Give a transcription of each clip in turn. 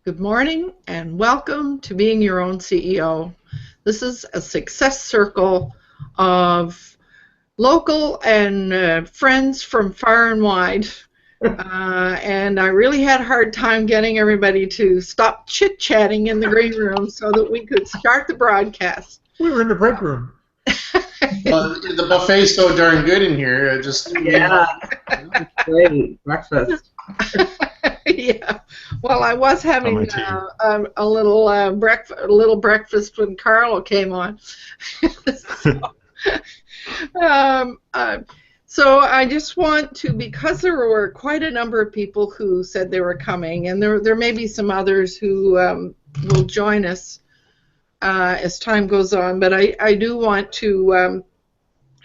Good morning and welcome to Being Your Own CEO. This is a success circle of local and friends from far and wide. And I really had a hard time getting everybody to stop chit-chatting in the green room so that we could start the broadcast. We were in the break room. Well, the buffet's so darn good in here. Great breakfast. Yeah. Well, I was having a little breakfast when Carlo came on. So I just want to, because there were quite a number of people who said they were coming, and there may be some others who will join us as time goes on, but I do want to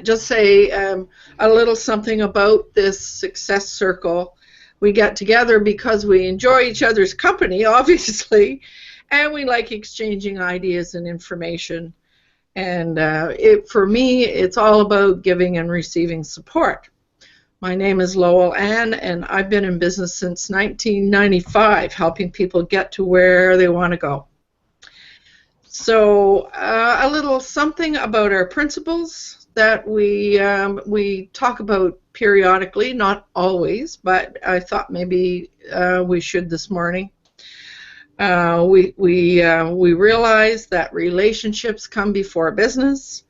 just say a little something about this success circle. We get together because we enjoy each other's company, obviously, and we like exchanging ideas and information. And for me, it's all about giving and receiving support. My name is Lowell Ann, and I've been in business since 1995, helping people get to where they want to go. So a little something about our principles that we talk about periodically, not always, but I thought maybe we should this morning. We realize that relationships come before business,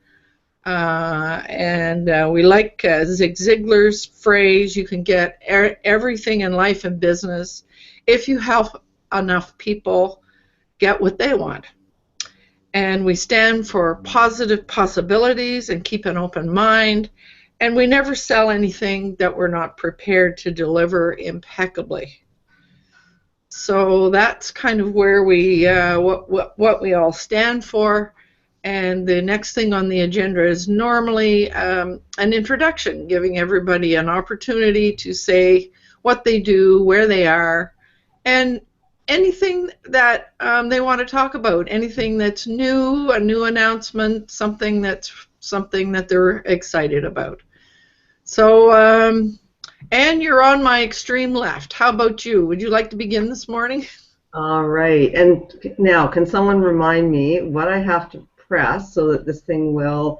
and we like Zig Ziglar's phrase, you can get everything in life and business if you help enough people get what they want. And we stand for positive possibilities and keep an open mind, and we never sell anything that we're not prepared to deliver impeccably. So that's kind of where we what we all stand for. And the next thing on the agenda is normally an introduction, giving everybody an opportunity to say what they do, where they are, and anything that they want to talk about, anything that's new, a new announcement, something that they're excited about. So, Anne, you're on my extreme left. How about you? Would you like to begin this morning? All right. And now, can someone remind me what I have to press so that this thing will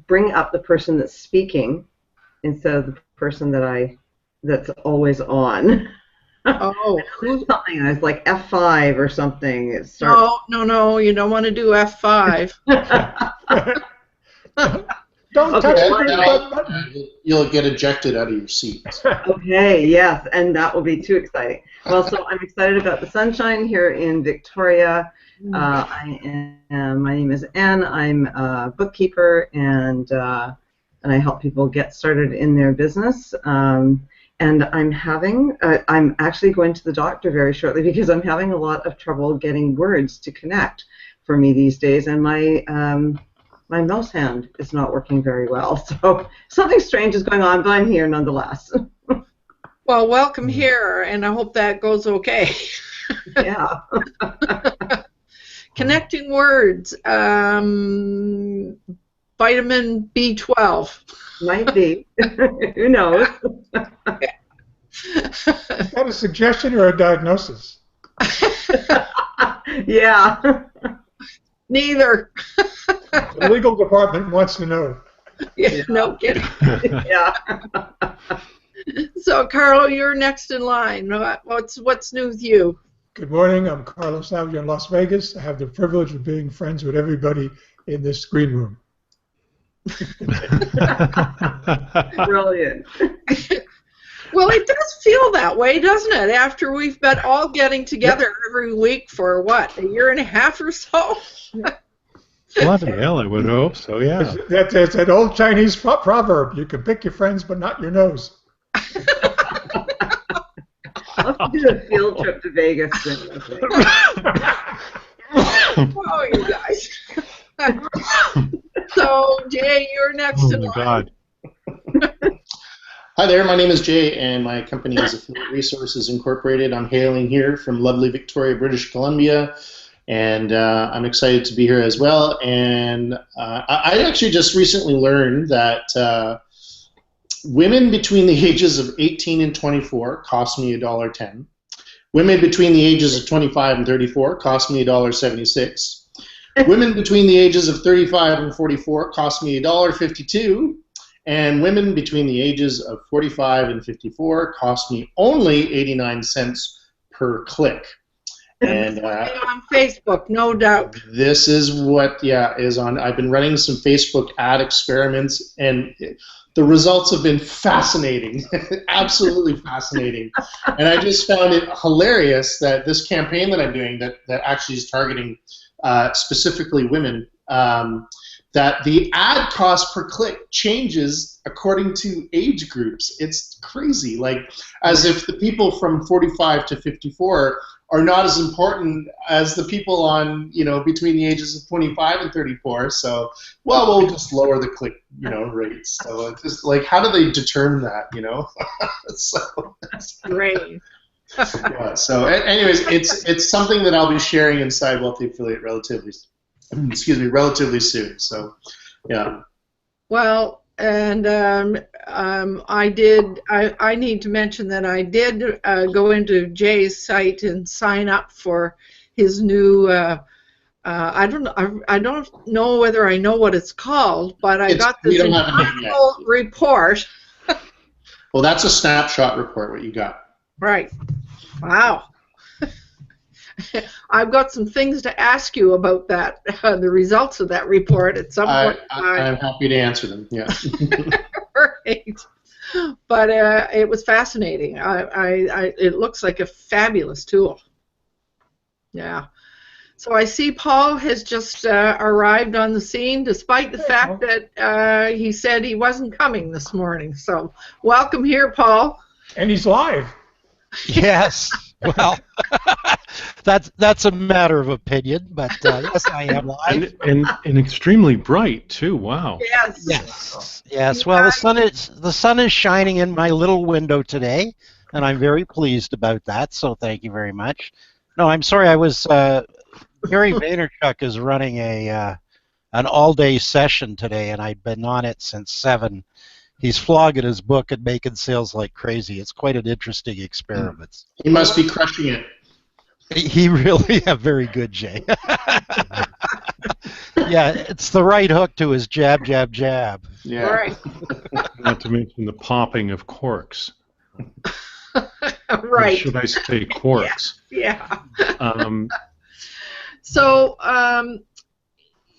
bring up the person that's speaking instead of the person that's always on? Oh, something that's like F5 or something. No, you don't want to do F5. Don't touch the button. You'll get ejected out of your seat. Okay, yes, and that will be too exciting. Well, so I'm excited about the sunshine here in Victoria. My name is Anne. I'm a bookkeeper, and I help people get started in their business. And I'm actually going to the doctor very shortly because I'm having a lot of trouble getting words to connect for me these days, and my mouse hand is not working very well. So something strange is going on, but I'm here nonetheless. Well, welcome here, and I hope that goes okay. Yeah. Connecting words. Vitamin B12. Might be. Who knows? Is that a suggestion or a diagnosis? Yeah. Neither. The legal department wants to know. Yeah, no kidding. Yeah. So, Carlo, you're next in line. What's new with you? Good morning. I'm Carlos Salvia in Las Vegas. I have the privilege of being friends with everybody in this green room. Brilliant. Well, it does feel that way, doesn't it? After we've been all getting together every week for, what, a year and a half or so? Bloody hell, I would hope so, yeah. That's an old Chinese proverb. You can pick your friends, but not your nose. I'll have to do a field trip to Vegas soon. Oh, you guys. So, Jay, you're next in line. God. Hi there, my name is Jay, and my company is Affiliate Resources Incorporated. I'm hailing here from lovely Victoria, British Columbia, and I'm excited to be here as well. And I actually just recently learned that women between the ages of 18 and 24 cost me $1.10. Women between the ages of 25 and 34 cost me $1.76. Women between the ages of 35 and 44 cost me $1.52. And women between the ages of 45 and 54 cost me only 89 cents per click. And on Facebook, no doubt. this is what, is on. I've been running some Facebook ad experiments, and the results have been fascinating, absolutely fascinating. And I just found it hilarious that this campaign that I'm doing that actually is targeting specifically women, that the ad cost per click changes according to age groups. It's crazy, like as if the people from 45 to 54 are not as important as the people on, between the ages of 25 and 34. So, we'll just lower the click, rates. So it's just like, how do they determine that, So Great. yeah. So, anyways, it's something that I'll be sharing inside Wealthy Affiliate relatively soon. So, yeah. Well, and I need to mention that I did go into Jay's site and sign up for his new. I don't know whether I know what it's called, but I got this incredible report. Well, that's a snapshot report. What you got? Right. Wow. I've got some things to ask you about that, the results of that report at some point. I'm happy to answer them. Yeah. Right. But it was fascinating. It looks like a fabulous tool. Yeah. So I see Paul has just arrived on the scene, despite the fact that he said he wasn't coming this morning. So welcome here, Paul. And he's live. Yes. Well, that's a matter of opinion, but yes, I am live. And extremely bright too. Wow. Yes. Well, the sun is shining in my little window today, and I'm very pleased about that. So thank you very much. No, I'm sorry. I was Gary Vaynerchuk is running an all-day session today, and I'd been on it since 7. He's flogging his book and making sales like crazy. It's quite an interesting experiment. He must be crushing it. He really, very good, Jay. Yeah, it's the right hook to his jab, jab, jab. Yeah. Right. Not to mention the popping of corks. Right. Or should I say quarks? Yeah. So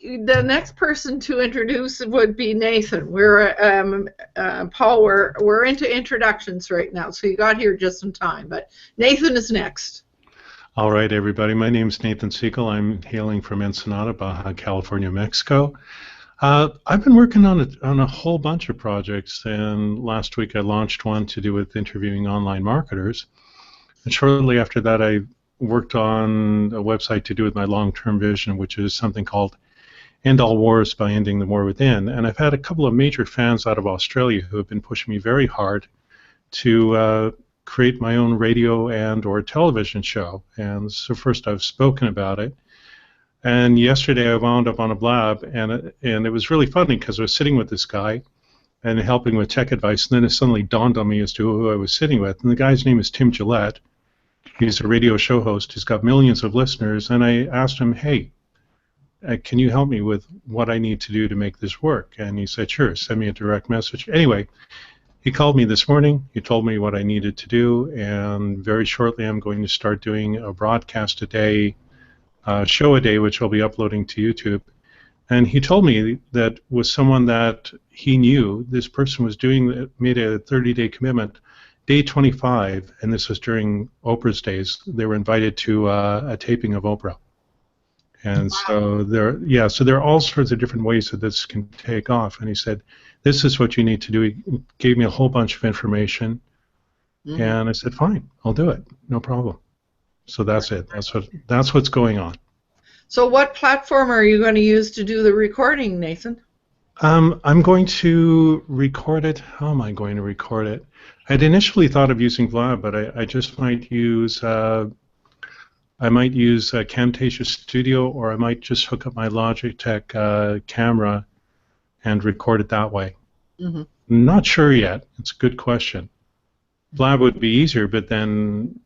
the next person to introduce would be Nathan. We're Paul. We're into introductions right now, so you got here just in time. But Nathan is next. All right, everybody. My name is Nathan Siegel. I'm hailing from Ensenada, Baja California, Mexico. I've been working on a whole bunch of projects, and last week I launched one to do with interviewing online marketers. And shortly after that, I worked on a website to do with my long-term vision, which is something called End All Wars by Ending the War Within. And I've had a couple of major fans out of Australia who have been pushing me very hard to create my own radio and or television show. And so first I've spoken about it. And yesterday I wound up on a blab, and it was really funny because I was sitting with this guy and helping with tech advice, and then it suddenly dawned on me as to who I was sitting with. And the guy's name is Tim Gillette. He's a radio show host. He's got millions of listeners. And I asked him, hey, can you help me with what I need to do to make this work? And he said, sure, send me a direct message. Anyway, he called me this morning. He told me what I needed to do, and very shortly I'm going to start doing a broadcast a day, show a day, which I'll be uploading to YouTube. And he told me that with someone that he knew, this person was made a 30-day commitment. Day 25, and this was during Oprah's days, they were invited to a taping of Oprah. And so there are all sorts of different ways that this can take off. And he said, this is what you need to do. He gave me a whole bunch of information. Mm-hmm. And I said, fine, I'll do it. No problem. So that's it. That's what's going on. So what platform are you going to use to do the recording, Nathan? I'm going to record it. How am I going to record it? I'd initially thought of using Vlad, but I just might use Camtasia Studio, or I might just hook up my Logitech camera and record it that way. Mm-hmm. I'm not sure yet. It's a good question. Vlad would be easier, but then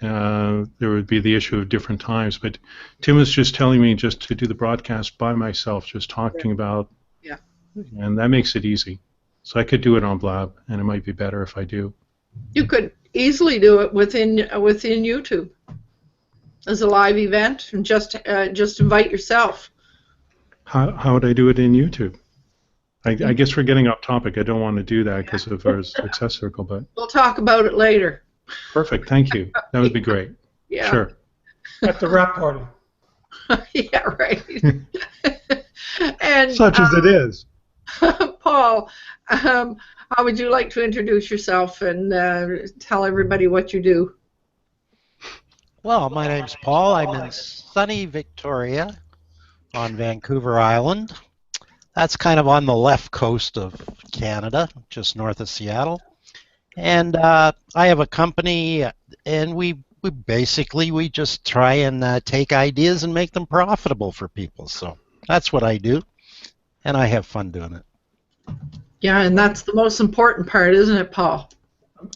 there would be the issue of different times. But Tim was just telling me just to do the broadcast by myself, just talking about, Yeah. and that makes it easy. So I could do it on Blab, and it might be better if I do. You could easily do it within YouTube as a live event, and just invite yourself. How would I do it in YouTube? I guess we're getting off topic. I don't want to do that because of our success circle, but We'll talk about it later. perfect. Thank you. That would be great. Yeah. Sure. At the wrap party. Yeah, right. And Such as it is. Paul, how would you like to introduce yourself and tell everybody what you do? Well, my name's Paul. I'm in sunny Victoria on Vancouver Island. That's kind of on the left coast of Canada, just north of Seattle. And I have a company, and we just try and take ideas and make them profitable for people. So that's what I do, and I have fun doing it. Yeah, and that's the most important part, isn't it, Paul?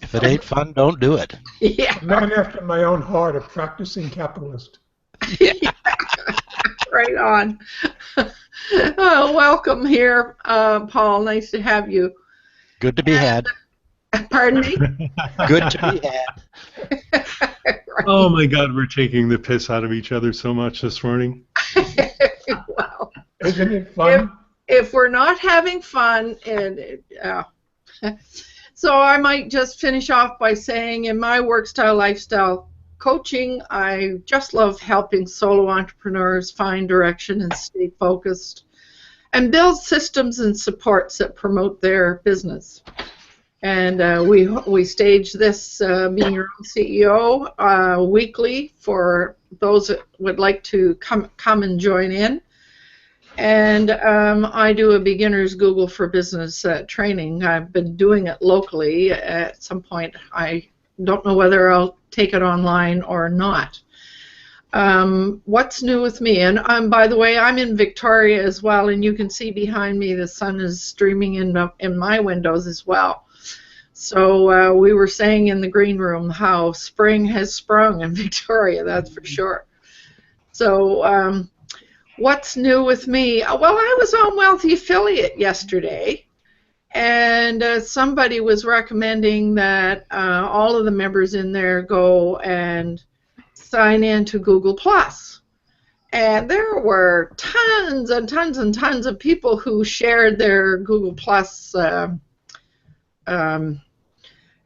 If it ain't fun, don't do it. Yeah. A man after my own heart, a practicing capitalist. Right on. Oh, welcome here, Paul. Nice to have you. Good to be had. Pardon me? Good to be had. Right. Oh my God, we're taking the piss out of each other so much this morning. Well, Isn't it fun? if we're not having fun, so I might just finish off by saying in my work style lifestyle coaching, I just love helping solo entrepreneurs find direction and stay focused and build systems and supports that promote their business. And we stage this Being Your Own CEO weekly for those that would like to come and join in. And I do a beginner's Google for Business training. I've been doing it locally. At some point, I don't know whether I'll take it online or not. What's new with me? And by the way, I'm in Victoria as well, and you can see behind me the sun is streaming in my windows as well. So we were saying in the green room how spring has sprung in Victoria, that's for sure. So what's new with me? Well, I was on Wealthy Affiliate yesterday, and somebody was recommending that all of the members in there go and sign in to Google+. And there were tons and tons and tons of people who shared their Google+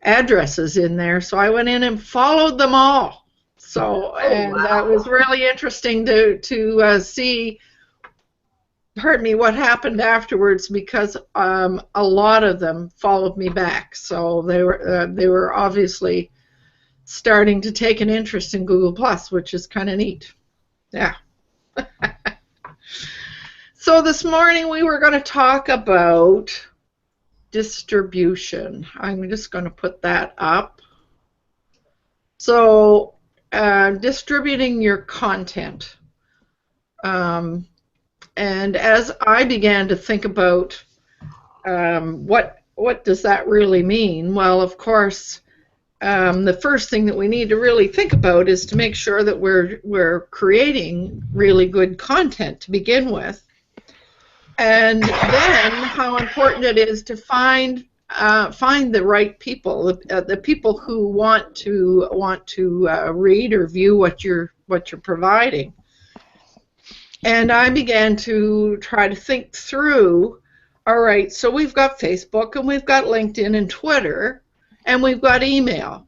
addresses in there, so I went in and followed them all. So, and that was really interesting to see, pardon me, what happened afterwards, because a lot of them followed me back. So they were obviously starting to take an interest in Google+, which is kind of neat. Yeah. So this morning we were going to talk about distribution. I'm just going to put that up. So distributing your content. And as I began to think about what does that really mean, well, of course, the first thing that we need to really think about is to make sure that we're creating really good content to begin with. And then how important it is to find the right people, the people who want to read or view what you're providing. And I began to try to think through. All right, so we've got Facebook and we've got LinkedIn and Twitter and we've got email.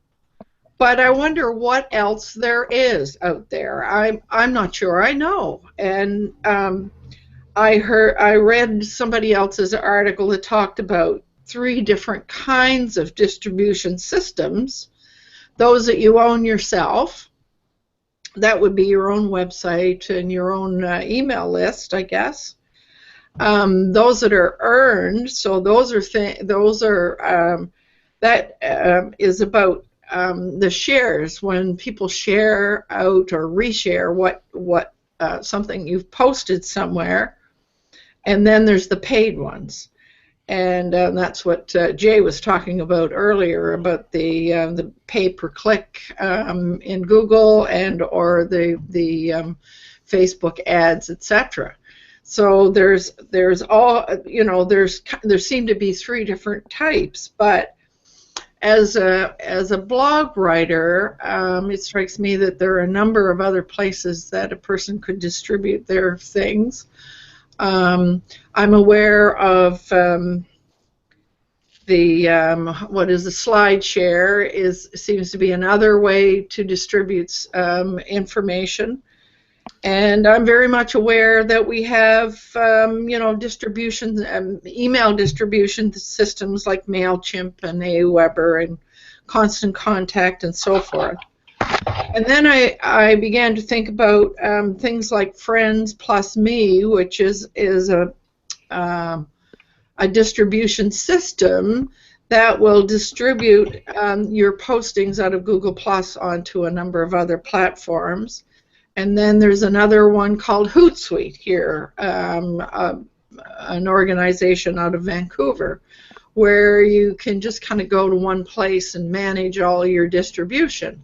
But I wonder what else there is out there. I'm not sure I know. And I read somebody else's article that talked about 3 different kinds of distribution systems. Those that you own yourself, that would be your own website and your own email list, I guess. Those that are earned, so that is about the shares, when people share out or reshare what something you've posted somewhere. And then there's the paid ones. And that's what Jay was talking about earlier about the pay-per-click in Google and or the Facebook ads, etc. So there's all, you know, there seem to be 3 different types, but as a blog writer, it strikes me that there are a number of other places that a person could distribute their things. I'm aware of what is the SlideShare seems to be another way to distribute information. And I'm very much aware that we have, you know, distribution, email distribution systems like MailChimp and Aweber and Constant Contact and so forth. And then I began to think about things like Friends Plus Me, which is a distribution system that will distribute your postings out of Google Plus onto a number of other platforms. And then there's another one called Hootsuite here, an organization out of Vancouver, where you can just kind of go to one place and manage all your distribution.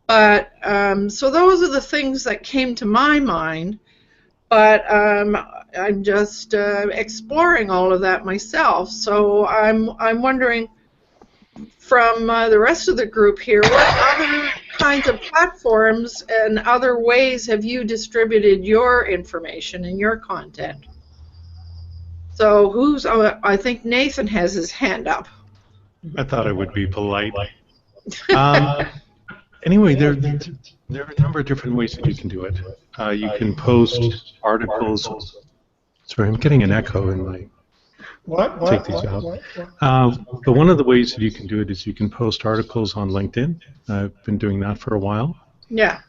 But so those are the things that came to my mind. But I'm just exploring all of that myself. So I'm wondering, from the rest of the group here, what other kinds of platforms and other ways have you distributed your information and your content? So I think Nathan has his hand up. I thought I would be polite. Anyway, there are a number of different ways that you can do it. You can post articles. Sorry, I'm getting an echo in my... Take these out. But one of the ways that you can do it is you can post articles on LinkedIn. I've been doing that for a while. Yeah.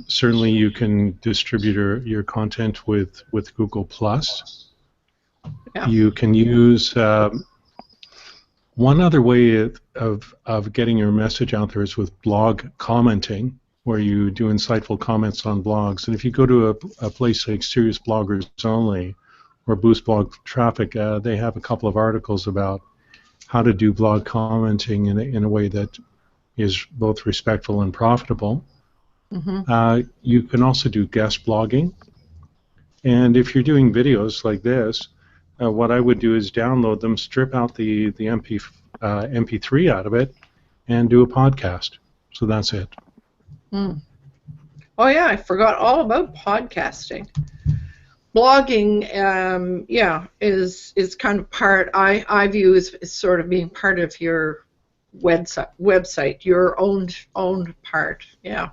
Certainly you can distribute your content with Google+. Yeah. You can use... one other way of getting your message out there is with blog commenting, where you do insightful comments on blogs. And if you go to a place like Serious Bloggers Only or Boost Blog Traffic, they have a couple of articles about how to do blog commenting in a way that is both respectful and profitable. Mm-hmm. You can also do guest blogging. And if you're doing videos like this, what I would do is download them, strip out the MP3 out of it, and do a podcast. So that's it. Mm. Oh yeah, I forgot all about podcasting. Blogging, yeah, is kind of part. I view as sort of being part of your website, your owned part. Yeah.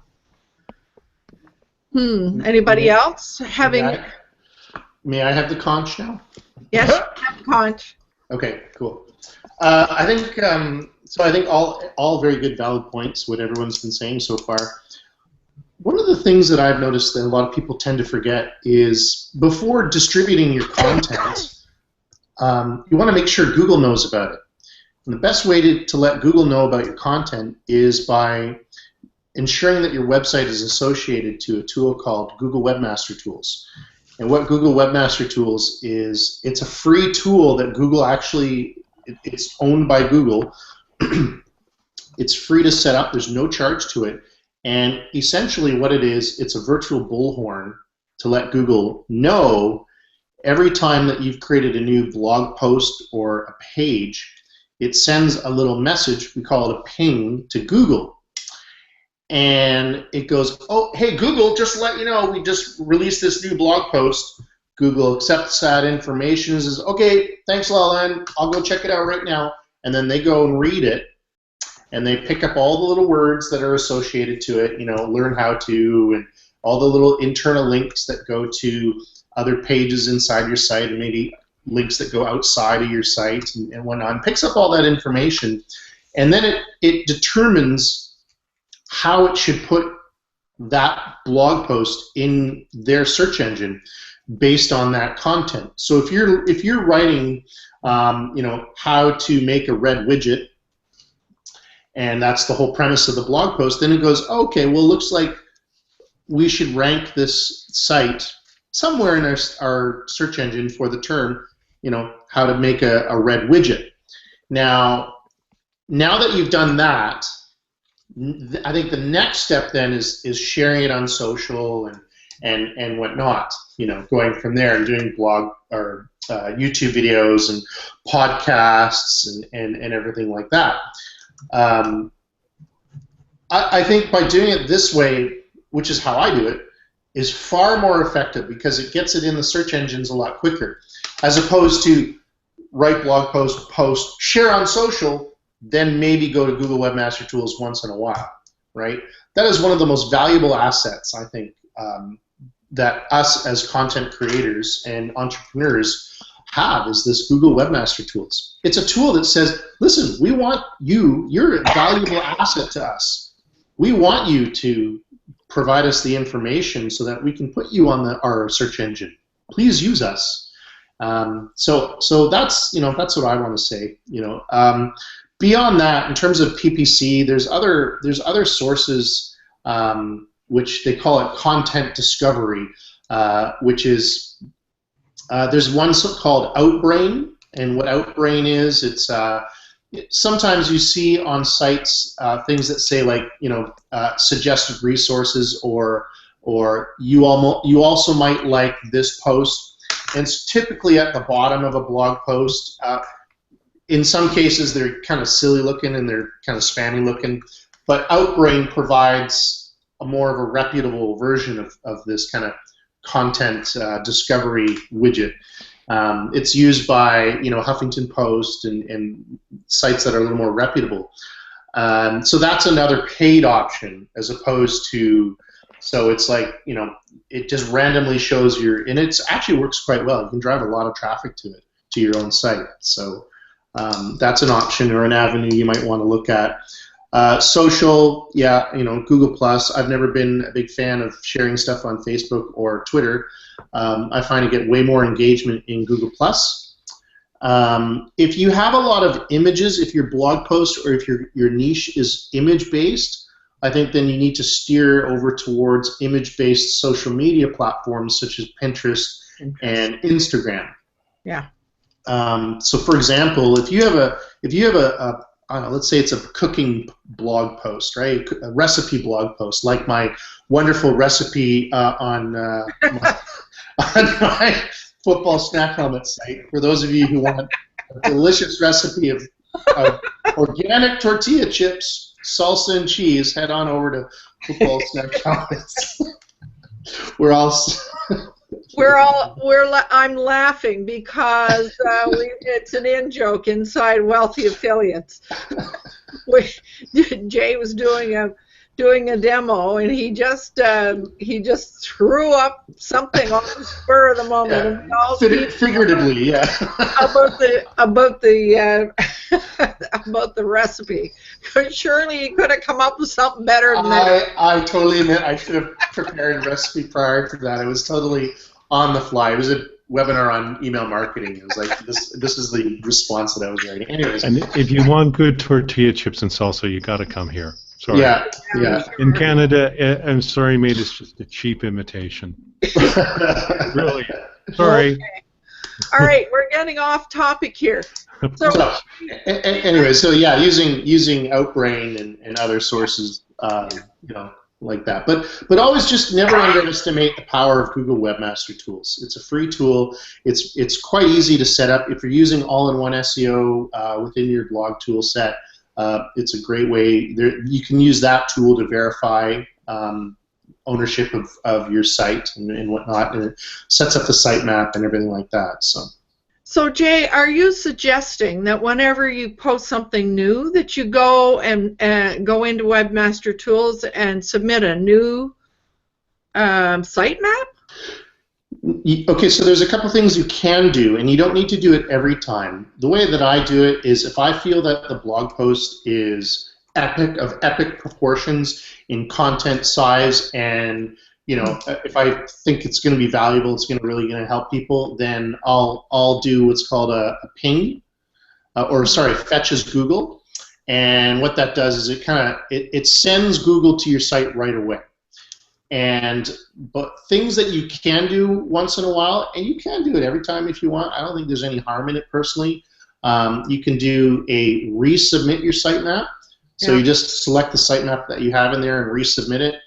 Anybody else having? May I have the conch now? Yes, have conch. Okay, cool. I think so. I think all very good, valid points. What everyone's been saying so far. One of the things that I've noticed that a lot of people tend to forget is before distributing your content, you want to make sure Google knows about it. And the best way to let Google know about your content is by ensuring that your website is associated to a tool called Google Webmaster Tools. And what Google Webmaster Tools is, it's a free tool that Google actually, it's owned by Google. It's free to set up. There's no charge to it. And essentially what it is, it's a virtual bullhorn to let Google know every time that you've created a new blog post or a page, it sends a little message, we call it a ping, to Google. And it goes, oh, hey, Google, just to let you know, we just released this new blog post. Google accepts that information and says, okay, thanks, Len, I'll go check it out right now. And then they go and read it. And they pick up all the little words that are associated to it, you know, learn how to, and all the little internal links that go to other pages inside your site, and maybe links that go outside of your site and whatnot. And picks up all that information, and then it determines how it should put that blog post in their search engine based on that content. So if you're writing, you know, how to make a red widget, and that's the whole premise of the blog post, then it goes, okay, well, looks like we should rank this site somewhere in our search engine for the term, you know, how to make a red widget. Now that you've done that, I think the next step then is sharing it on social and whatnot. Going from there and doing blog or YouTube videos and podcasts and everything like that. I think by doing it this way, which is how I do it, is far more effective because it gets it in the search engines a lot quicker, as opposed to write blog post, share on social, then maybe go to Google Webmaster Tools once in a while, right? That is one of the most valuable assets, I think, that us as content creators and entrepreneurs have, is this Google Webmaster Tools. It's a tool that says, listen, we want you, you're a valuable asset to us. We want you to provide us the information so that we can put you on our search engine. Please use us. So that's that's what I want to say. Beyond that, in terms of PPC, there's other sources which they call it content discovery, which is there's one called Outbrain, and what Outbrain is, it's sometimes you see on sites things that say like suggested resources or you also might like this post, and it's typically at the bottom of a blog post. In some cases they're kind of silly looking and they're kind of spammy looking, but Outbrain provides a more of a reputable version of this kind of content discovery widget. It's used by Huffington Post and sites that are a little more reputable. So that's another paid option, as opposed to, so it's like it just randomly shows and it actually works quite well. You can drive a lot of traffic to it, to your own site. So that's an option or an avenue you might want to look at. Social, yeah, Google Plus. I've never been a big fan of sharing stuff on Facebook or Twitter. I find I get way more engagement in Google Plus. If you have a lot of images, if your blog post or if your niche is image-based, I think then you need to steer over towards image-based social media platforms such as Pinterest and Instagram. Yeah. So, for example, if you have a I don't know, let's say it's a cooking blog post, right? A recipe blog post, like my wonderful recipe on my football snack helmet site. For those of you who want a delicious recipe of organic tortilla chips, salsa, and cheese, head on over to football snack helmets. I'm laughing because it's an in-joke inside Wealthy Affiliates. Jay was doing a demo, and he just threw up something on the spur of the moment. Yeah. Figuratively, yeah. about the recipe. Surely he could have come up with something better than that. I totally admit I should have prepared a recipe prior to that. It was totally on the fly. It was a webinar on email marketing. It was like this is the response that I was writing. Anyways. And if you want good tortilla chips and salsa, you got to come here. Sorry. Yeah. In Canada, I'm sorry, mate, it's just a cheap imitation. Really. Sorry. Okay. All right, we're getting off topic here. Anyway, so yeah, using Outbrain and other sources, like that. But always just never underestimate the power of Google Webmaster Tools. It's a free tool. It's quite easy to set up. If you're using all-in-one SEO within your blog tool set, it's a great way. You can use that tool to verify ownership of your site and whatnot, and it sets up the sitemap and everything like that. So Jay, are you suggesting that whenever you post something new, that you go and go into Webmaster Tools and submit a new sitemap? Okay, so there's a couple things you can do, and you don't need to do it every time. The way that I do it is if I feel that the blog post is epic proportions in content size, and if I think it's going to be valuable, it's really going to help people, then I'll do what's called a ping, fetch as Google, and what that does is it sends Google to your site right away. But things that you can do once in a while, and you can do it every time if you want. I don't think there's any harm in it personally. You can do a resubmit your sitemap. So you just select the sitemap that you have in there and resubmit it.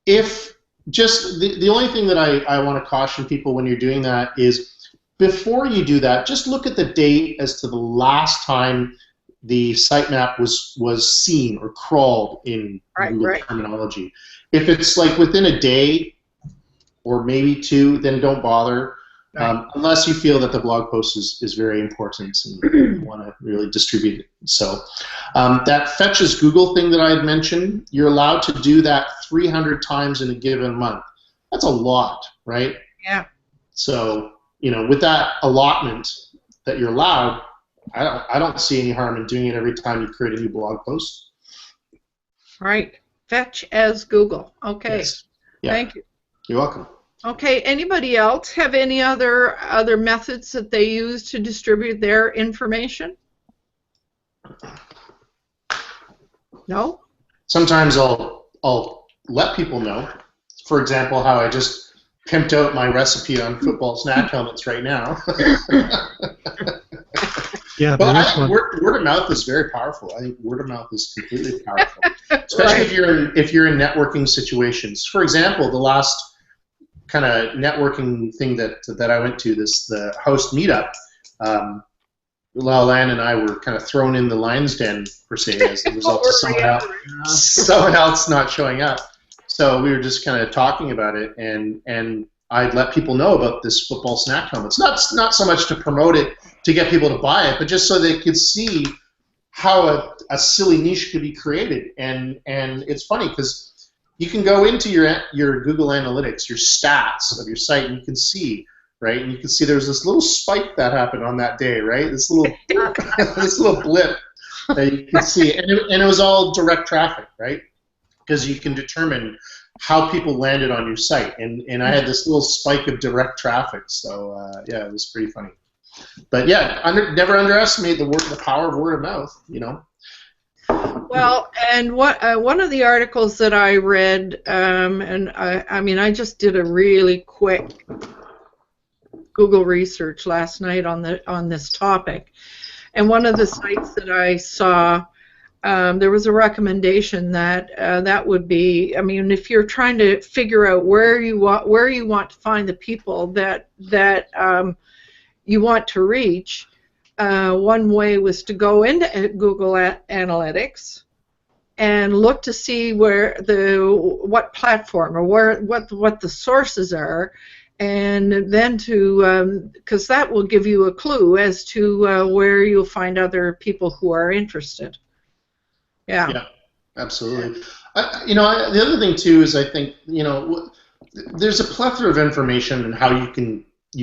If just the only thing that I want to caution people when you're doing that is before you do that, just look at the date as to the last time the sitemap was seen or crawled in Google terminology. If it's like within a day or maybe two, then don't bother. Unless you feel that the blog post is very important and you want to really distribute it. So that fetches Google thing that I had mentioned, you're allowed to do that 300 times in a given month. That's a lot, right? Yeah. So, with that allotment that you're allowed, I don't see any harm in doing it every time you create a new blog post. Right. Fetch as Google. Okay. Yes. Yeah. Thank you. You're welcome. Okay, anybody else have any other methods that they use to distribute their information? No? Sometimes I'll let people know. For example, how I just pimped out my recipe on football snack helmets right now. Yeah, but word of mouth is very powerful. I think word of mouth is completely powerful, especially if you're in networking situations. For example, the last kind of networking thing that I went to, the host meetup, Lan and I were kind of thrown in the lion's den, per se, as a result of someone else not showing up. So we were just kind of talking about it, and I'd let people know about this football snack helmet. It's not so much to promote it, to get people to buy it, but just so they could see how a silly niche could be created. And it's funny because you can go into your Google Analytics, your stats of your site, and you can see, right? And you can see there's this little spike that happened on that day, right? This little this little blip that you can see, and it was all direct traffic, right? Because you can determine how people landed on your site, and I had this little spike of direct traffic. So yeah, it was pretty funny. But yeah, never underestimate the power of word of mouth. Well, and one of the articles that I read, and I just did a really quick Google research last night on this topic, and one of the sites that I saw, there was a recommendation that that would be, if you're trying to figure out where you want to find the people that you want to reach. One way was to go into Google Analytics and look to see what platform or what the sources are, and then because that will give you a clue as to where you'll find other people who are interested. Yeah. Yeah, absolutely. The other thing too is I think there's a plethora of information on how you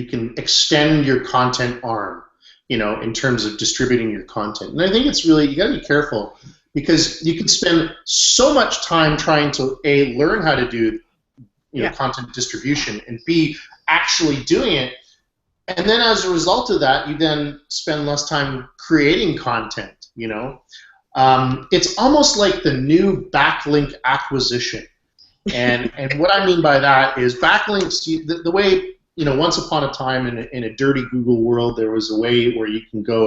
can extend your content arm, in terms of distributing your content. And I think it's really, you got to be careful, because you can spend so much time trying to A, learn how to do content distribution, and B, actually doing it. And then as a result of that, you then spend less time creating content, It's almost like the new backlink acquisition. And what I mean by that is backlinks, the way, once upon a time in a dirty Google world, there was a way where you can go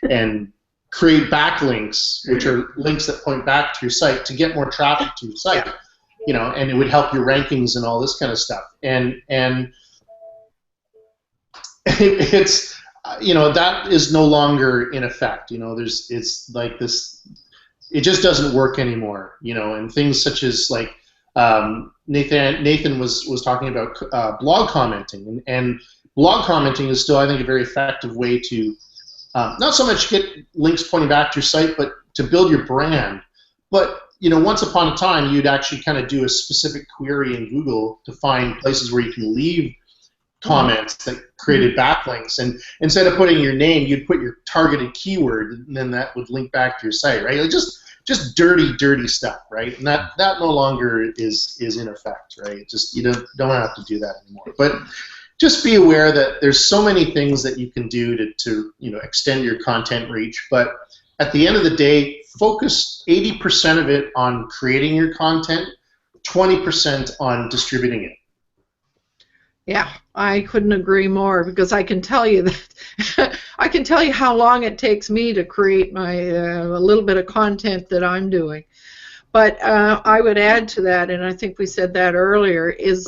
and create backlinks, which are links that point back to your site to get more traffic to your site, and it would help your rankings and all this kind of stuff. And it's, that is no longer in effect. It's like this, it just doesn't work anymore, and things such as like, Nathan was talking about blog commenting, and blog commenting is still, I think, a very effective way to not so much get links pointing back to your site, but to build your brand. But once upon a time, you'd actually kind of do a specific query in Google to find places where you can leave comments that created backlinks, and instead of putting your name, you'd put your targeted keyword, and then that would link back to your site, right? Like just dirty stuff, right? And that no longer is in effect, right? Just you don't have to do that anymore. But just be aware that there's so many things that you can do to extend your content reach. But at the end of the day, focus 80% of it on creating your content, 20% on distributing it. Yeah, I couldn't agree more, because I can tell you that I can tell you how long it takes me to create my a little bit of content that I'm doing. But I would add to that, and I think we said that earlier, is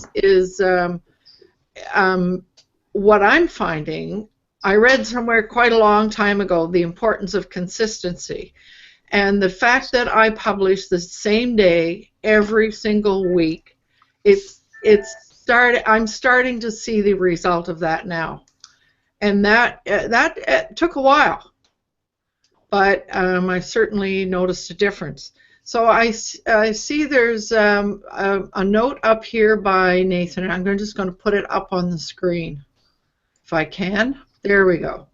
what I'm finding. I read somewhere quite a long time ago the importance of consistency, and the fact that I publish the same day every single week, I'm starting to see the result of that now, and that took a while, but I certainly noticed a difference. So I see there's a note up here by Nathan. I'm just going to put it up on the screen if I can. There we go.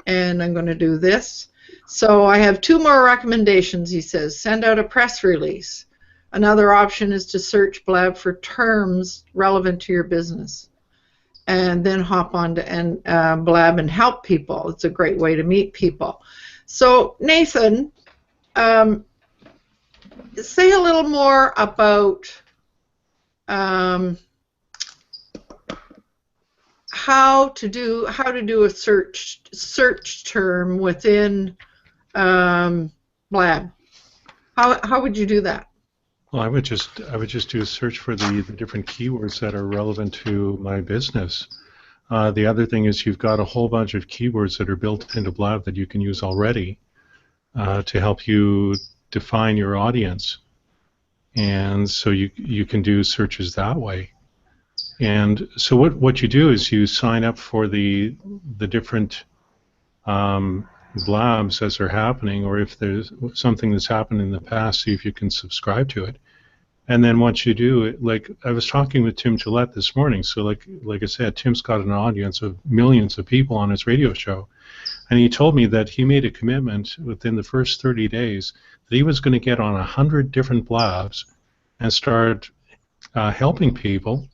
And I'm going to do this. So I have 2 more recommendations. He says, send out a press release. Another option is to search Blab for terms relevant to your business, and then hop on to Blab and help people. It's a great way to meet people. So Nathan, say a little more about how to do a search term within Blab. How would you do that? Well, I would just do a search for the different keywords that are relevant to my business. The other thing is you've got a whole bunch of keywords that are built into Blab that you can use already to help you define your audience, and so you can do searches that way. And so what you do is you sign up for the different blabs as they're happening, or if there's something that's happened in the past, see if you can subscribe to it. And then once you do, like I was talking with Tim Gillette this morning, so like I said, Tim's got an audience of millions of people on his radio show, and he told me that he made a commitment within the first 30 days that he was going to get on 100 different blabs and start helping people.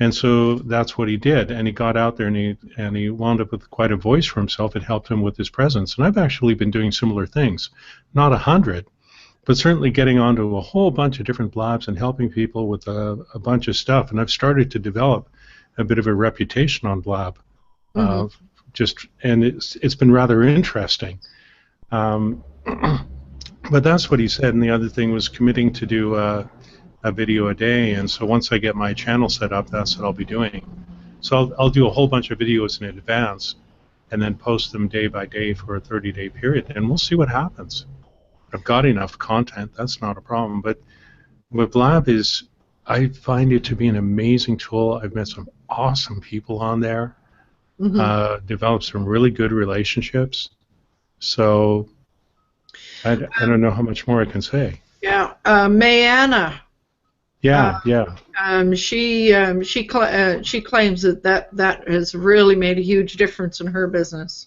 And so that's what he did, and he got out there, and he wound up with quite a voice for himself. It helped him with his presence. And I've actually been doing similar things, not 100, but certainly getting onto a whole bunch of different blabs and helping people with a bunch of stuff. And I've started to develop a bit of a reputation on Blab, and it's been rather interesting. But that's what he said. And the other thing was committing to do a video a day, and so once I get my channel set up, that's what I'll be doing. So I'll do a whole bunch of videos in advance and then post them day by day for a 30-day period, and we'll see what happens. I've got enough content, that's not a problem, but what Blab is, I find it to be an amazing tool. I've met some awesome people on there, developed some really good relationships, so I don't know how much more I can say. Yeah, Mayanna. Yeah. She claims that has really made a huge difference in her business.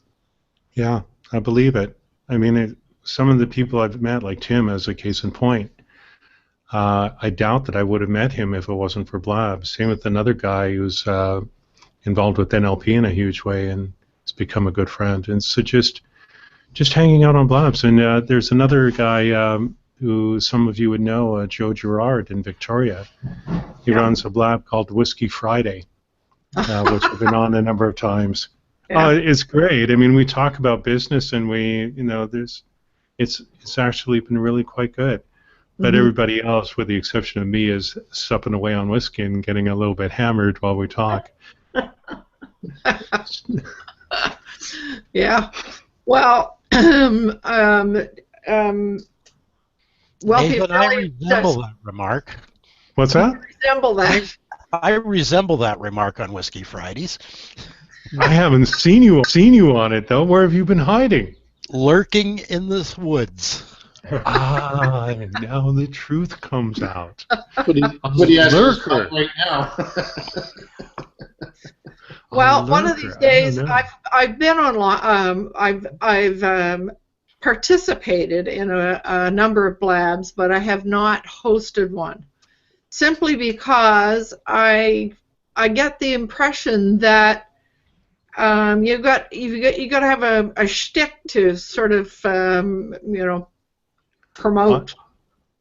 Yeah, I believe it. I mean, some of the people I've met, like Tim, as a case in point, I doubt that I would have met him if it wasn't for Blab. Same with another guy who's involved with NLP in a huge way and has become a good friend. And so just hanging out on Blabs. And there's another guy who some of you would know, Joe Girard in Victoria. He runs a Blab called Whiskey Friday, which I've been on a number of times. Yeah. It's great. I mean, we talk about business, and it's actually been really quite good. But everybody else, with the exception of me, is supping away on whiskey and getting a little bit hammered while we talk. Yeah. Well, Nathan, I resemble that remark. What's that? I resemble that remark on Whiskey Fridays. I haven't seen you on it, though. Where have you been hiding? Lurking in the woods. Now the truth comes out. What do you ask right now? Well, one of these days, I've been on. I've participated in a number of Blabs, but I have not hosted one, simply because I get the impression that you got to have a shtick to sort of promote.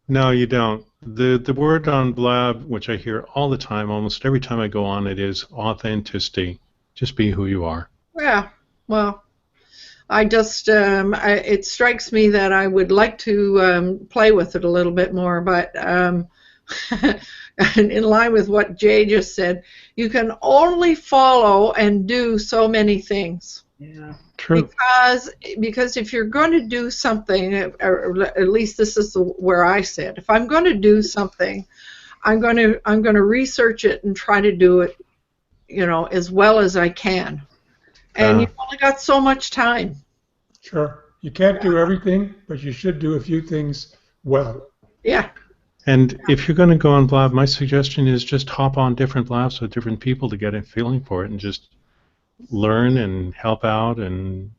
No, you don't. the word on Blab, which I hear all the time, almost every time I go on it, is authenticity. Just be who you are. Yeah. Well, I just it strikes me that I would like to play with it a little bit more, but in line with what Jay just said, you can only follow and do so many things. Yeah. True. Because if you're going to do something, or at least this is where I said, if I'm going to do something, I'm going to research it and try to do it, as well as I can. And you've only got so much time. Sure. You can't do everything, but you should do a few things well. Yeah. And if you're going to go on Blab, my suggestion is just hop on different Blabs with different people to get a feeling for it and just learn and help out. And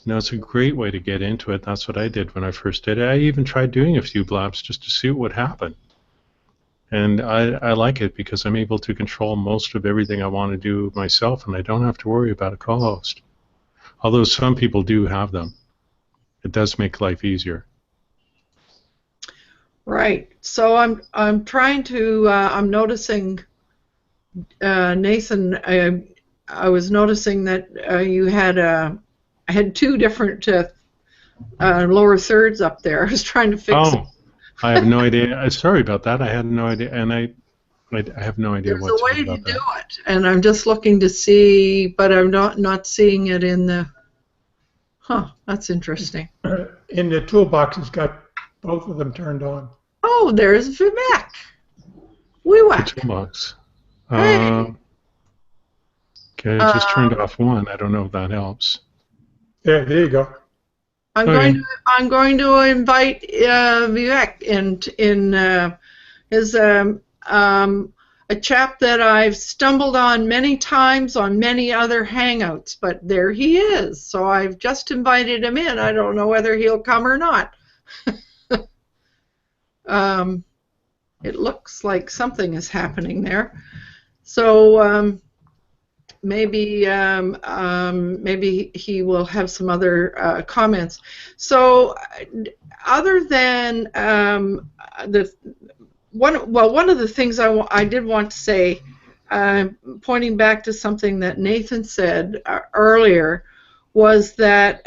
it's a great way to get into it. That's what I did when I first did it. I even tried doing a few Blabs just to see what would happen. And I like it because I'm able to control most of everything I want to do myself, and I don't have to worry about a co-host. Although some people do have them. It does make life easier. Right. So I'm trying to I'm noticing Nathan. I was noticing that you had I had two different lower thirds up there. I was trying to fix it. I have no idea. Sorry about that. I had no idea, and I have no idea There's what a way to do to about do that. it, and I'm just looking to see, but I'm not seeing it in the. That's interesting. In the toolbox, it's got both of them turned on. Oh, there's Vivek. We The whack. toolbox. Hey. Okay, I just turned off one. I don't know if that helps. Yeah, there you go. I'm going to invite Vivek in his a chap that I've stumbled on many times on many other hangouts, but there he is. So I've just invited him in. I don't know whether he'll come or not. It looks like something is happening there. So maybe he will have some other comments. So other than one of the things I did want to say, pointing back to something that Nathan said earlier, was that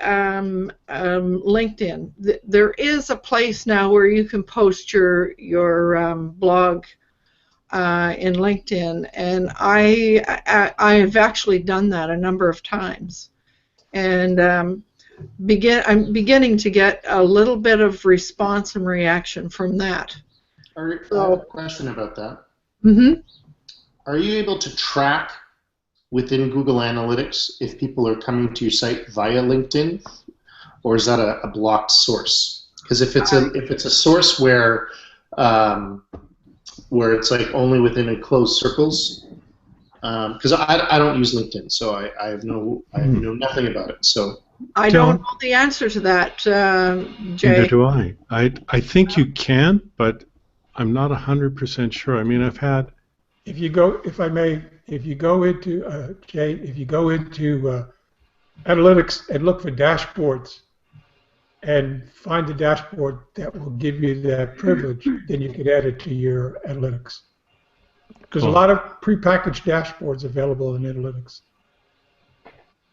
LinkedIn. There is a place now where you can post your blog in LinkedIn, and I have actually done that a number of times, and I'm beginning to get a little bit of response and reaction from that. I have a question about that. Mm-hmm. Are you able to track within Google Analytics if people are coming to your site via LinkedIn, or is that a blocked source? Because if it's a source where it's like only within enclosed circles, because I don't use LinkedIn, so I know nothing about it. So I don't know the answer to that, Jay. Neither do I. I think you can, but I'm not 100% sure. I mean, I've had. If you go into Jay, if you go into analytics and look for dashboards and find the dashboard that will give you that privilege, then you can add it to your analytics. Because a lot of prepackaged dashboards available in analytics.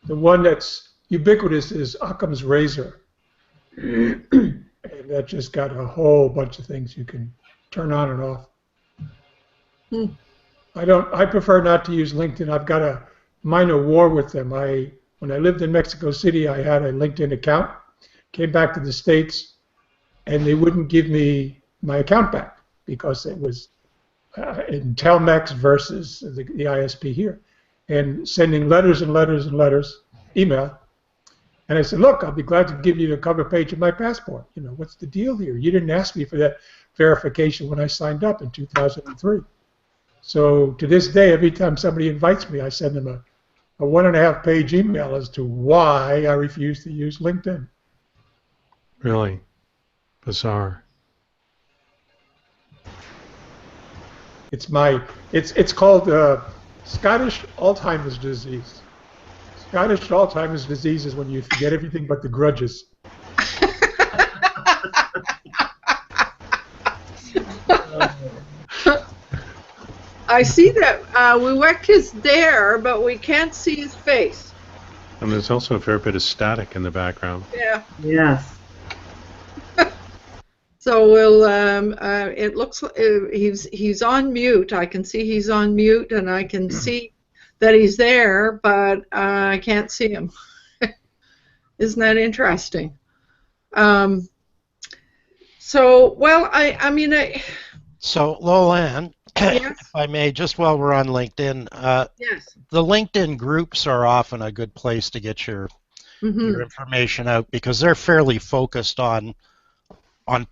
The one that's ubiquitous is Occam's Razor, and that just got a whole bunch of things you can turn on and off. I prefer not to use LinkedIn. I've got a minor war with them. When I lived in Mexico City, I had a LinkedIn account. Came back to the States, and they wouldn't give me my account back because it was in Telmex versus the ISP here, and sending letters and letters and letters, email. And I said, look, I'll be glad to give you the cover page of my passport. What's the deal here? You didn't ask me for that verification when I signed up in 2003. So to this day, every time somebody invites me, I send them a 1.5-page email as to why I refuse to use LinkedIn. Really bizarre. It's called Scottish Alzheimer's disease. Scottish Alzheimer's disease is when you forget everything but the grudges. I see that Wewek is there, but we can't see his face. And there's also a fair bit of static in the background. Yeah. Yes. So we'll. It looks he's on mute. I can see he's on mute, and I can see that he's there, but I can't see him. Isn't that interesting? So, well, I mean, So, Lolan, yes, if I may, just while we're on LinkedIn, yes. the LinkedIn groups are often a good place to get your information out because they're fairly focused on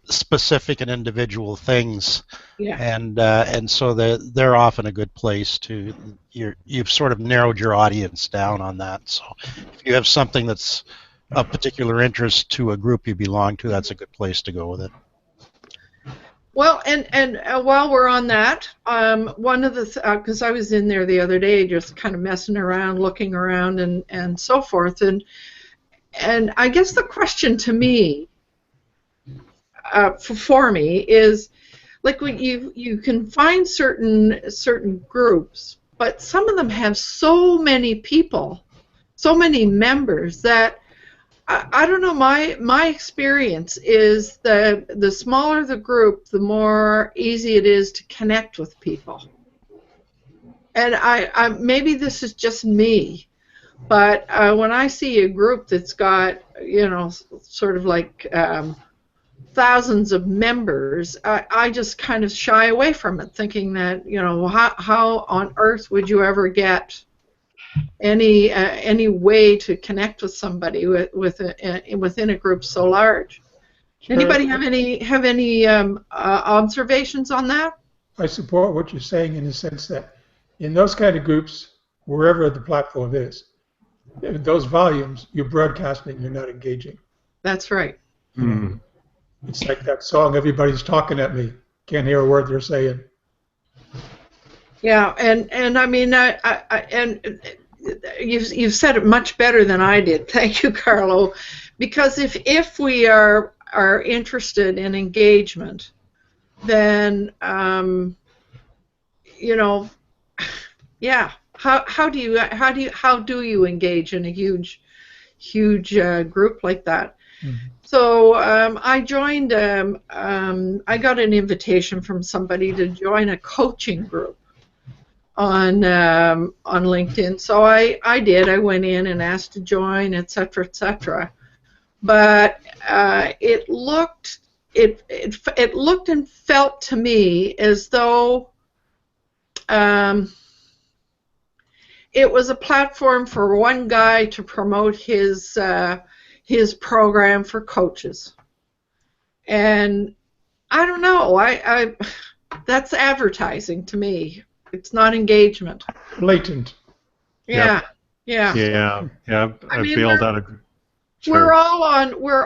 specific and individual things, Yeah. and so they're often a good place to you've sort of narrowed your audience down on that. So if you have something that's of particular interest to a group you belong to, that's a good place to go with it. Well, and while we're on that, one of the because I was in there the other day, just kind of messing around, looking around, and so forth, and I guess the question to me, for me, is like when you can find certain groups, but some of them have so many people, so many members that. I don't know. My experience is the smaller the group, the more easy it is to connect with people. And I maybe this is just me, but when I see a group that's got sort of like thousands of members, I just kind of shy away from it, thinking that how on earth would you ever get any way to connect with somebody within a group so large. Sure. Anybody have any observations on that? I support what you're saying in the sense that in those kind of groups, wherever the platform is, in those volumes, you're broadcasting, you're not engaging. That's right. Mm. It's like that song, "Everybody's Talking at Me." Can't hear a word they're saying. Yeah, and I mean, and you've said it much better than I did. Thank you, Carlo. Because if we are interested in engagement, then yeah. How do you engage in a huge group like that? Mm-hmm. So I joined. I got an invitation from somebody to join a coaching group on LinkedIn. So I did. I went in and asked to join, etc., etc. But it looked and felt to me as though it was a platform for one guy to promote his program for coaches. And I don't know. I that's advertising to me. It's not engagement. Blatant. Yeah. Yep. Yeah. I bailed out of. Sure. We're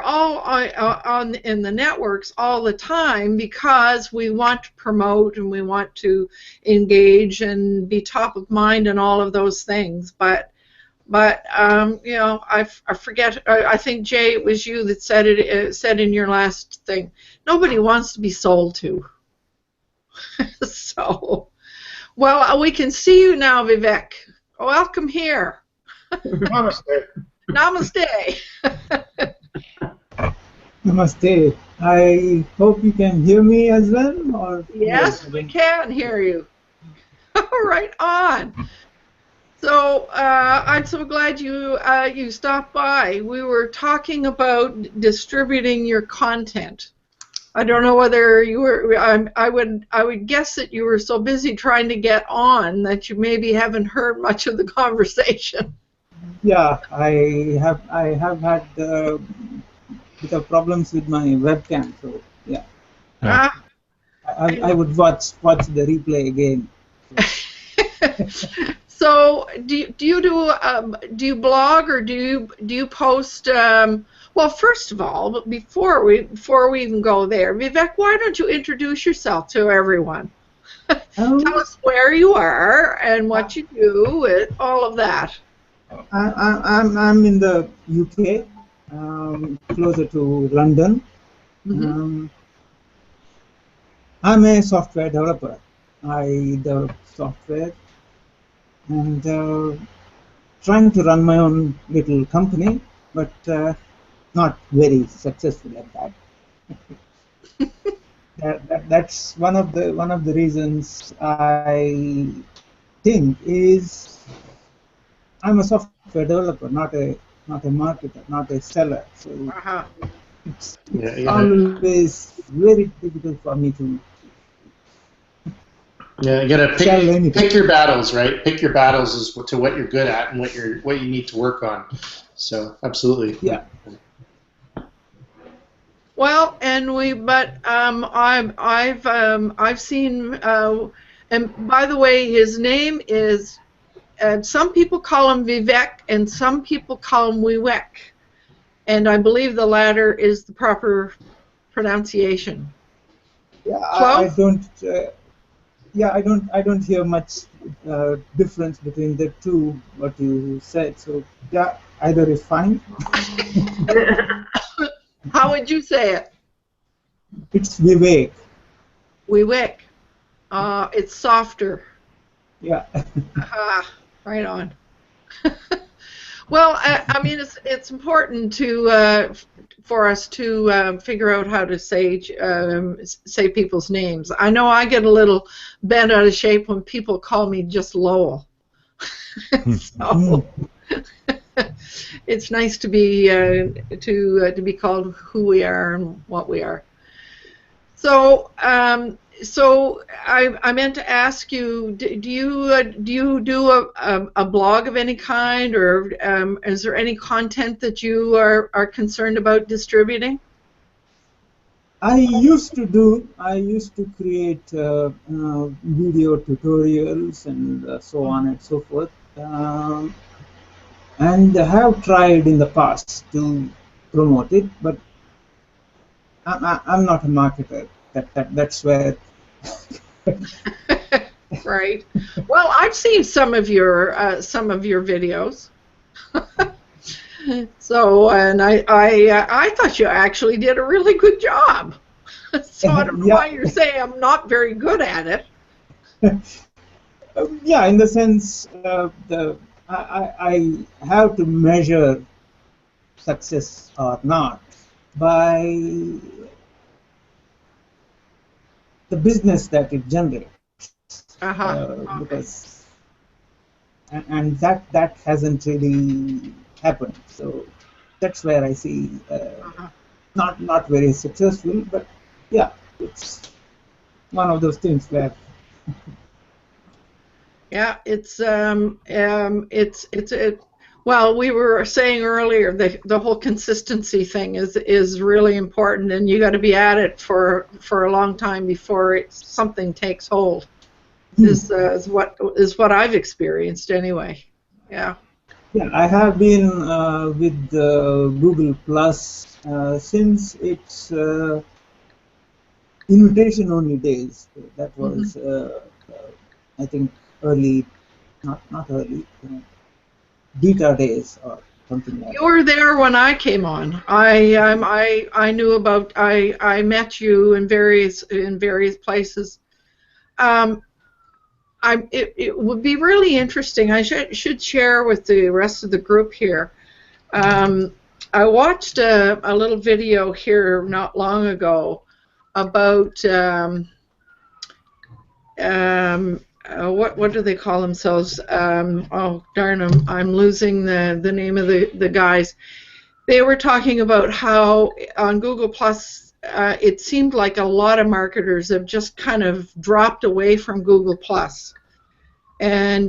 all on in the networks all the time because we want to promote and we want to engage and be top of mind and all of those things. But I forget. I think Jay, it was you that said in your last thing. Nobody wants to be sold to. So, well, we can see you now, Vivek. Welcome here. Namaste. Namaste. Namaste. I hope you can hear me as well. Or yes, we can hear you. All right, on. So I'm so glad you stopped by. We were talking about distributing your content. I don't know whether you were. I would guess that you were so busy trying to get on that you maybe haven't heard much of the conversation. Yeah, I have had bit of problems with my webcam, so yeah. I would watch the replay again. So do you blog or do you post? Well, first of all, before we even go there, Vivek, why don't you introduce yourself to everyone? Tell us where you are and what you do, and all of that. I'm in the UK, closer to London. Mm-hmm. I'm a software developer. I develop software and trying to run my own little company, but not very successful at that. That's one of the reasons I think is I'm a software developer, not a marketer, not a seller. So Uh-huh. Yeah, it's always very difficult for me to you gotta sell anything. pick your battles, right? Pick your battles as to what you're good at and what you need to work on. So absolutely. Yeah. Well, I've seen, and by the way, his name is, some people call him Vivek, and some people call him Wiwek, and I believe the latter is the proper pronunciation. Yeah, I Close? don't. I don't hear much difference between the two. What you said. So yeah, either is fine. How would you say it? It's Vivek. Wiwek. It's softer. Yeah. Ah, right on. Well, I mean, it's important to for us to figure out how to say people's names. I know I get a little bent out of shape when people call me just Lowell. So it's nice to be called who we are and what we are. So, I meant to ask you, do you do a blog of any kind, or is there any content that you are concerned about distributing? I used to create video tutorials and so on and so forth, and have tried in the past to promote it, but I'm not a marketer. That's where. Right. Well, I've seen some of your videos. So, and I thought you actually did a really good job. So I don't know why you're saying I'm not very good at it. Yeah, in the sense, I have to measure success or not by the business that it generates, because and that hasn't really happened. So that's where I see not very successful, but yeah, it's one of those things where. Yeah, well, we were saying earlier the whole consistency thing is really important, and you got to be at it for a long time before something takes hold. Is what I've experienced anyway. Yeah. Yeah, I have been with Google Plus since its invitation-only days. That was, I think, early, not early, beta days or something like that. You were there when I came on. I knew about I met you in various places. It would be really interesting. I should share with the rest of the group here. I watched a little video here not long ago about what do they call themselves? Oh darn, I'm losing the name of the guys. They were talking about how on Google Plus it seemed like a lot of marketers have just kind of dropped away from Google Plus, and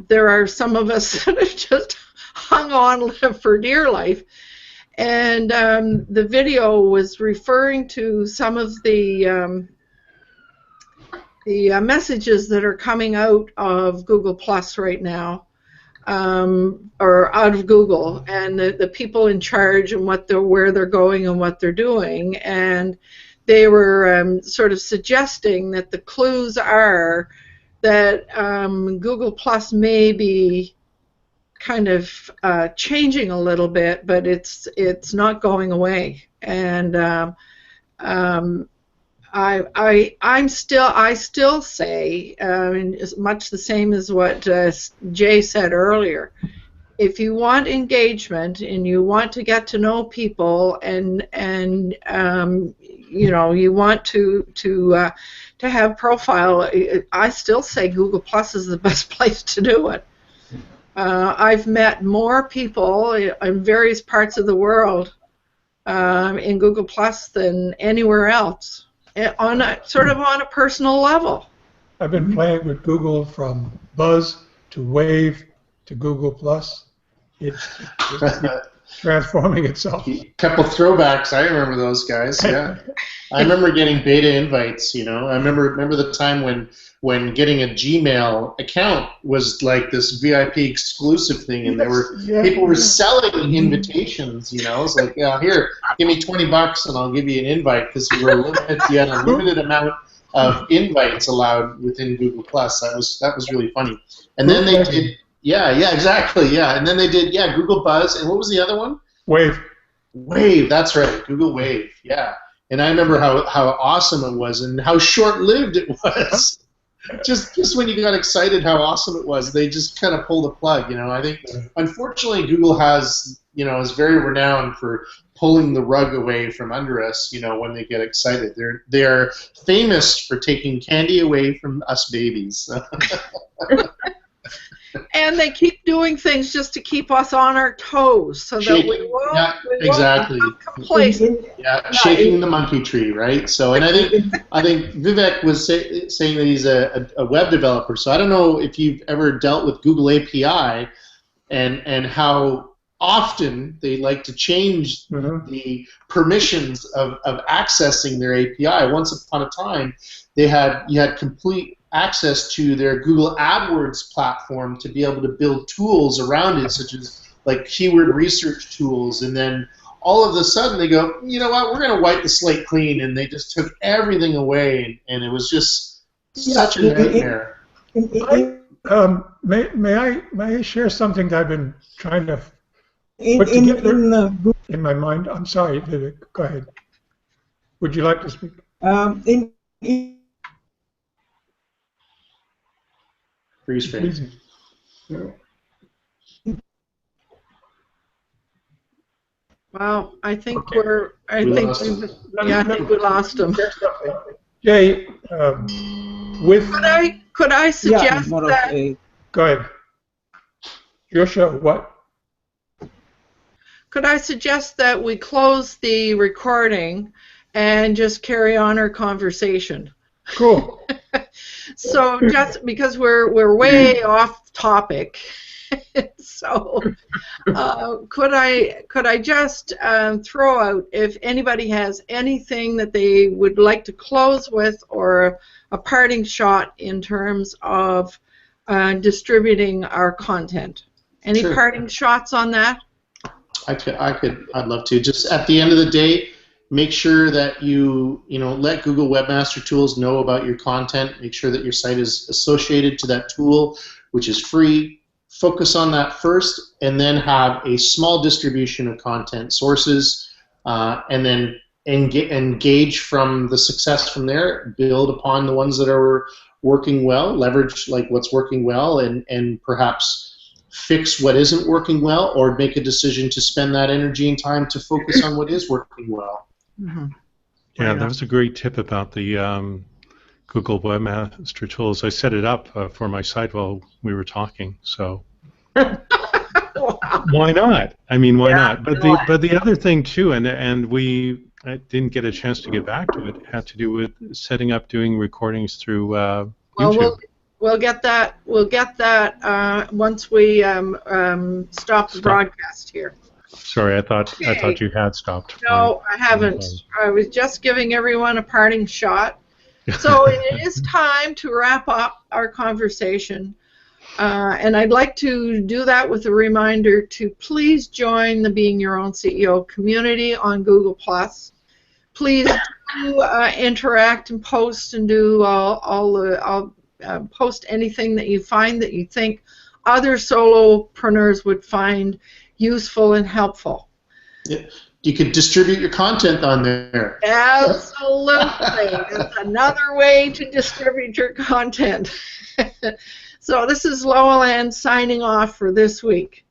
there are some of us that have just hung on for dear life. And the video was referring to some of the messages that are coming out of Google Plus right now, or out of Google, and the people in charge and where they're going and what they're doing. And they were sort of suggesting that the clues are that Google Plus may be kind of changing a little bit, but it's not going away. And I still say, it's much the same as what Jay said earlier. If you want engagement and you want to get to know people, and you know, you want to have profile, I still say Google Plus is the best place to do it. I've met more people in various parts of the world in Google Plus than anywhere else, on a personal level. I've been playing with Google from Buzz to Wave to Google Plus. It's transforming itself. Couple throwbacks. I remember those guys. Yeah, I remember getting beta invites. You know, I remember the time when getting a Gmail account was like this VIP exclusive thing, and people were selling invitations. You know, it's like, yeah, here, give me $20 and I'll give you an invite, because you had a limited amount of invites allowed within Google Plus. That was really funny. And then they did. Yeah, exactly. Yeah, and then they did. Yeah, Google Buzz, and what was the other one? Wave. Wave. That's right. Google Wave. Yeah. And I remember how awesome it was, and how short-lived it was. just when you got excited how awesome it was, they just kind of pulled the plug. You know, I think unfortunately Google is very renowned for pulling the rug away from under us. You know, when they get excited, they're famous for taking candy away from us babies. And they keep doing things just to keep us on our toes, so that we won't become complacent. Yeah, shaking the monkey tree, right? So, and I think Vivek was saying that he's a web developer. So I don't know if you've ever dealt with Google API, and how often they like to change the permissions of accessing their API. Once upon a time, you had complete access to their Google AdWords platform to be able to build tools around it, such as like keyword research tools, and then all of a sudden they go, you know what, we're going to wipe the slate clean, and they just took everything away, and it was just such a nightmare. May I share something that I've been trying to put together in my mind? I'm sorry, Vivek, go ahead. Would you like to speak? Freeze frame. Wow, I think we lost him. Jay, could I suggest that? Go ahead. Your show. What? Could I suggest that we close the recording and just carry on our conversation? Cool. So just because we're way off topic, so could I just throw out, if anybody has anything that they would like to close with, or a parting shot in terms of distributing our content? Any parting shots on that? I'd love to. Just at the end of the day, make sure that you let Google Webmaster Tools know about your content. Make sure that your site is associated to that tool, which is free. Focus on that first, and then have a small distribution of content sources, and then engage from the success from there. Build upon the ones that are working well. Leverage like what's working well, and perhaps fix what isn't working well, or make a decision to spend that energy and time to focus on what is working well. Mm-hmm. Yeah, that was a great tip about the Google Webmaster Tools. I set it up for my site while we were talking, so why not? I mean, why not? But the other thing too, and I didn't get a chance to get back to it, had to do with setting up doing recordings through YouTube. We'll get that. We'll get that once we stop the broadcast here. Sorry, I thought you had stopped. No, I haven't. I was just giving everyone a parting shot. So it is time to wrap up our conversation, and I'd like to do that with a reminder to please join the Being Your Own CEO community on Google+. Please do interact and post, and do post anything that you find that you think other solopreneurs would find useful and helpful. Yeah. you could distribute your content on there. Absolutely. That's another way to distribute your content. So this is Lowell Ann signing off for this week.